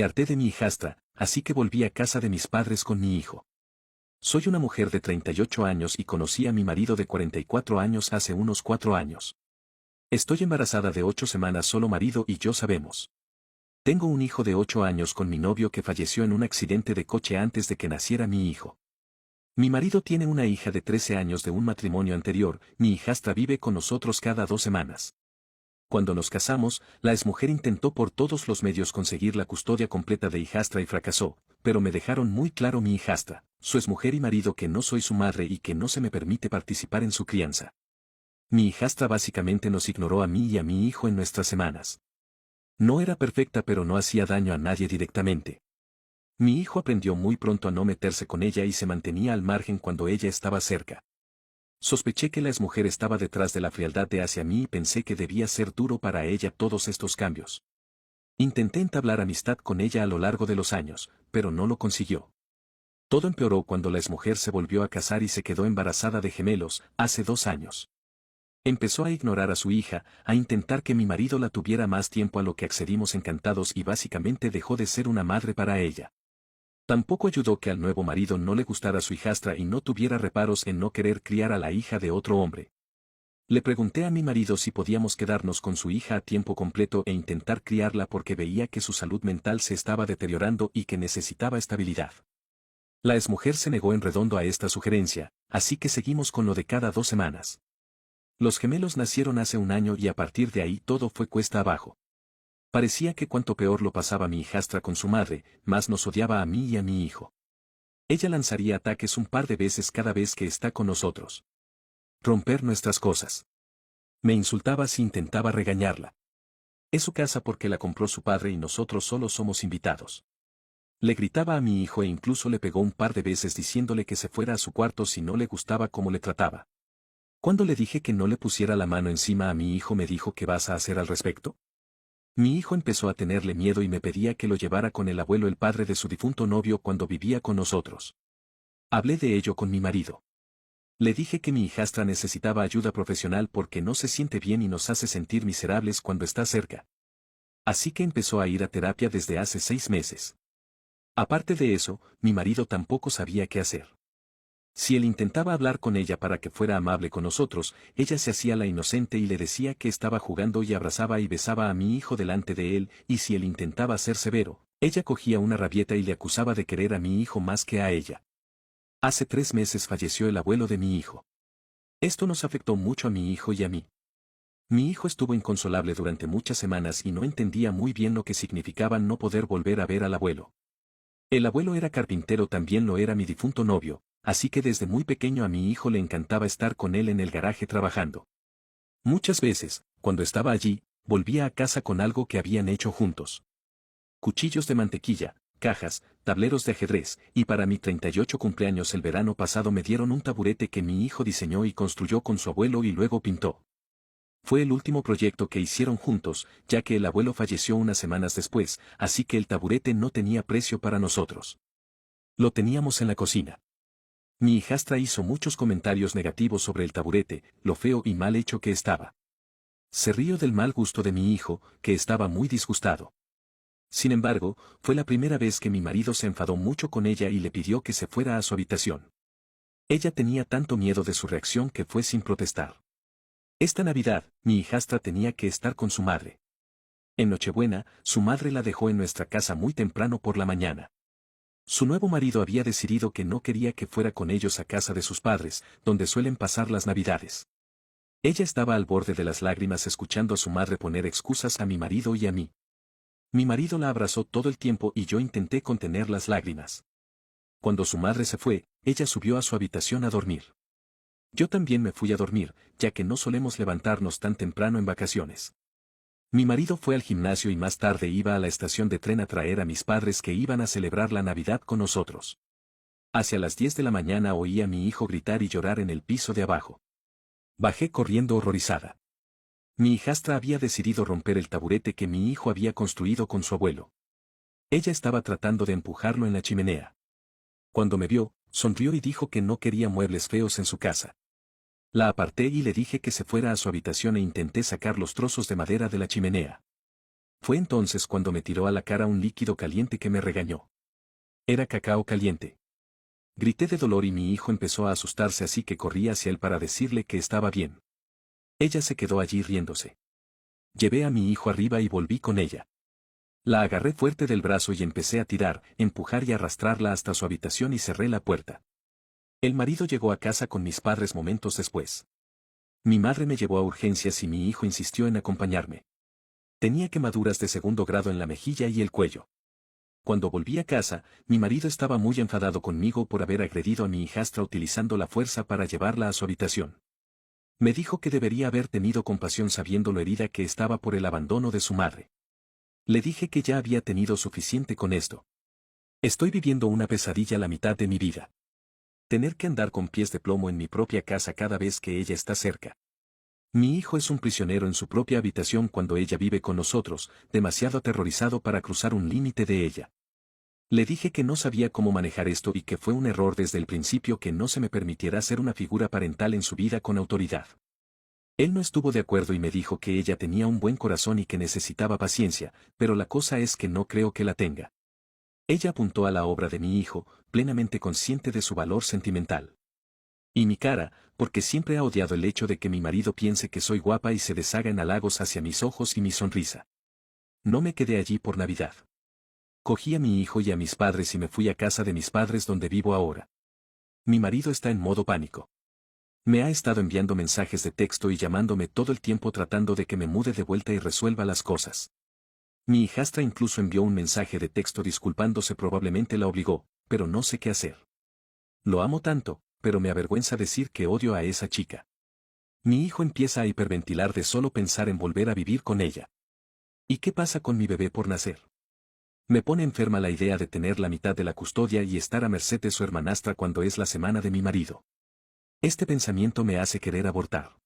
Me harté de mi hijastra, así que volví a casa de mis padres con mi hijo. Soy una mujer de 38 años y conocí a mi marido de 44 años hace unos 4 años. Estoy embarazada de 8 semanas, solo marido y yo sabemos. Tengo un hijo de 8 años con mi novio que falleció en un accidente de coche antes de que naciera mi hijo. Mi marido tiene una hija de 13 años de un matrimonio anterior, mi hijastra vive con nosotros cada 2 semanas. Cuando nos casamos, la exmujer intentó por todos los medios conseguir la custodia completa de hijastra y fracasó, pero me dejaron muy claro mi hijastra, su exmujer y marido, que no soy su madre y que no se me permite participar en su crianza. Mi hijastra básicamente nos ignoró a mí y a mi hijo en nuestras semanas. No era perfecta, pero no hacía daño a nadie directamente. Mi hijo aprendió muy pronto a no meterse con ella y se mantenía al margen cuando ella estaba cerca. Sospeché que la exmujer estaba detrás de la frialdad de hacia mí y pensé que debía ser duro para ella todos estos cambios. Intenté entablar amistad con ella a lo largo de los años, pero no lo consiguió. Todo empeoró cuando la exmujer se volvió a casar y se quedó embarazada de gemelos, hace 2 años. Empezó a ignorar a su hija, a intentar que mi marido la tuviera más tiempo, a lo que accedimos encantados, y básicamente dejó de ser una madre para ella. Tampoco ayudó que al nuevo marido no le gustara su hijastra y no tuviera reparos en no querer criar a la hija de otro hombre. Le pregunté a mi marido si podíamos quedarnos con su hija a tiempo completo e intentar criarla, porque veía que su salud mental se estaba deteriorando y que necesitaba estabilidad. La exmujer se negó en redondo a esta sugerencia, así que seguimos con lo de cada 2 semanas. Los gemelos nacieron hace 1 año y a partir de ahí todo fue cuesta abajo. Parecía que cuanto peor lo pasaba mi hijastra con su madre, más nos odiaba a mí y a mi hijo. Ella lanzaría ataques un par de veces cada vez que está con nosotros. Romper nuestras cosas. Me insultaba si intentaba regañarla. Es su casa porque la compró su padre y nosotros solo somos invitados. Le gritaba a mi hijo e incluso le pegó un par de veces diciéndole que se fuera a su cuarto si no le gustaba cómo le trataba. Cuando le dije que no le pusiera la mano encima a mi hijo, me dijo: ¿qué vas a hacer al respecto? Mi hijo empezó a tenerle miedo y me pedía que lo llevara con el abuelo, el padre de su difunto novio, cuando vivía con nosotros. Hablé de ello con mi marido. Le dije que mi hijastra necesitaba ayuda profesional porque no se siente bien y nos hace sentir miserables cuando está cerca. Así que empezó a ir a terapia desde hace 6 meses. Aparte de eso, mi marido tampoco sabía qué hacer. Si él intentaba hablar con ella para que fuera amable con nosotros, ella se hacía la inocente y le decía que estaba jugando y abrazaba y besaba a mi hijo delante de él, y si él intentaba ser severo, ella cogía una rabieta y le acusaba de querer a mi hijo más que a ella. Hace 3 meses falleció el abuelo de mi hijo. Esto nos afectó mucho a mi hijo y a mí. Mi hijo estuvo inconsolable durante muchas semanas y no entendía muy bien lo que significaba no poder volver a ver al abuelo. El abuelo era carpintero, también lo era mi difunto novio, así que desde muy pequeño a mi hijo le encantaba estar con él en el garaje trabajando. Muchas veces, cuando estaba allí, volvía a casa con algo que habían hecho juntos. Cuchillos de mantequilla, cajas, tableros de ajedrez, y para mi 38 cumpleaños el verano pasado me dieron un taburete que mi hijo diseñó y construyó con su abuelo y luego pintó. Fue el último proyecto que hicieron juntos, ya que el abuelo falleció unas semanas después, así que el taburete no tenía precio para nosotros. Lo teníamos en la cocina. Mi hijastra hizo muchos comentarios negativos sobre el taburete, lo feo y mal hecho que estaba. Se rió del mal gusto de mi hijo, que estaba muy disgustado. Sin embargo, fue la primera vez que mi marido se enfadó mucho con ella y le pidió que se fuera a su habitación. Ella tenía tanto miedo de su reacción que fue sin protestar. Esta Navidad, mi hijastra tenía que estar con su madre. En Nochebuena, su madre la dejó en nuestra casa muy temprano por la mañana. Su nuevo marido había decidido que no quería que fuera con ellos a casa de sus padres, donde suelen pasar las Navidades. Ella estaba al borde de las lágrimas escuchando a su madre poner excusas a mi marido y a mí. Mi marido la abrazó todo el tiempo y yo intenté contener las lágrimas. Cuando su madre se fue, ella subió a su habitación a dormir. Yo también me fui a dormir, ya que no solemos levantarnos tan temprano en vacaciones. Mi marido fue al gimnasio y más tarde iba a la estación de tren a traer a mis padres, que iban a celebrar la Navidad con nosotros. Hacia las 10 de la mañana oí a mi hijo gritar y llorar en el piso de abajo. Bajé corriendo horrorizada. Mi hijastra había decidido romper el taburete que mi hijo había construido con su abuelo. Ella estaba tratando de empujarlo en la chimenea. Cuando me vio, sonrió y dijo que no quería muebles feos en su casa. La aparté y le dije que se fuera a su habitación e intenté sacar los trozos de madera de la chimenea. Fue entonces cuando me tiró a la cara un líquido caliente que me regañó. Era cacao caliente. Grité de dolor y mi hijo empezó a asustarse, así que corrí hacia él para decirle que estaba bien. Ella se quedó allí riéndose. Llevé a mi hijo arriba y volví con ella. La agarré fuerte del brazo y empecé a tirar, empujar y arrastrarla hasta su habitación y cerré la puerta. El marido llegó a casa con mis padres momentos después. Mi madre me llevó a urgencias y mi hijo insistió en acompañarme. Tenía quemaduras de segundo grado en la mejilla y el cuello. Cuando volví a casa, mi marido estaba muy enfadado conmigo por haber agredido a mi hijastra utilizando la fuerza para llevarla a su habitación. Me dijo que debería haber tenido compasión sabiendo lo herida que estaba por el abandono de su madre. Le dije que ya había tenido suficiente con esto. Estoy viviendo una pesadilla la mitad de mi vida. Tener que andar con pies de plomo en mi propia casa cada vez que ella está cerca. Mi hijo es un prisionero en su propia habitación cuando ella vive con nosotros, demasiado aterrorizado para cruzar un límite de ella. Le dije que no sabía cómo manejar esto y que fue un error desde el principio que no se me permitiera ser una figura parental en su vida con autoridad. Él no estuvo de acuerdo y me dijo que ella tenía un buen corazón y que necesitaba paciencia, pero la cosa es que no creo que la tenga. Ella apuntó a la obra de mi hijo, plenamente consciente de su valor sentimental. Y mi cara, porque siempre ha odiado el hecho de que mi marido piense que soy guapa y se deshaga en halagos hacia mis ojos y mi sonrisa. No me quedé allí por Navidad. Cogí a mi hijo y a mis padres y me fui a casa de mis padres donde vivo ahora. Mi marido está en modo pánico. Me ha estado enviando mensajes de texto y llamándome todo el tiempo tratando de que me mude de vuelta y resuelva las cosas. Mi hijastra incluso envió un mensaje de texto disculpándose, probablemente la obligó, pero no sé qué hacer. Lo amo tanto, pero me avergüenza decir que odio a esa chica. Mi hijo empieza a hiperventilar de solo pensar en volver a vivir con ella. ¿Y qué pasa con mi bebé por nacer? Me pone enferma la idea de tener la mitad de la custodia y estar a merced de su hermanastra cuando es la semana de mi marido. Este pensamiento me hace querer abortar.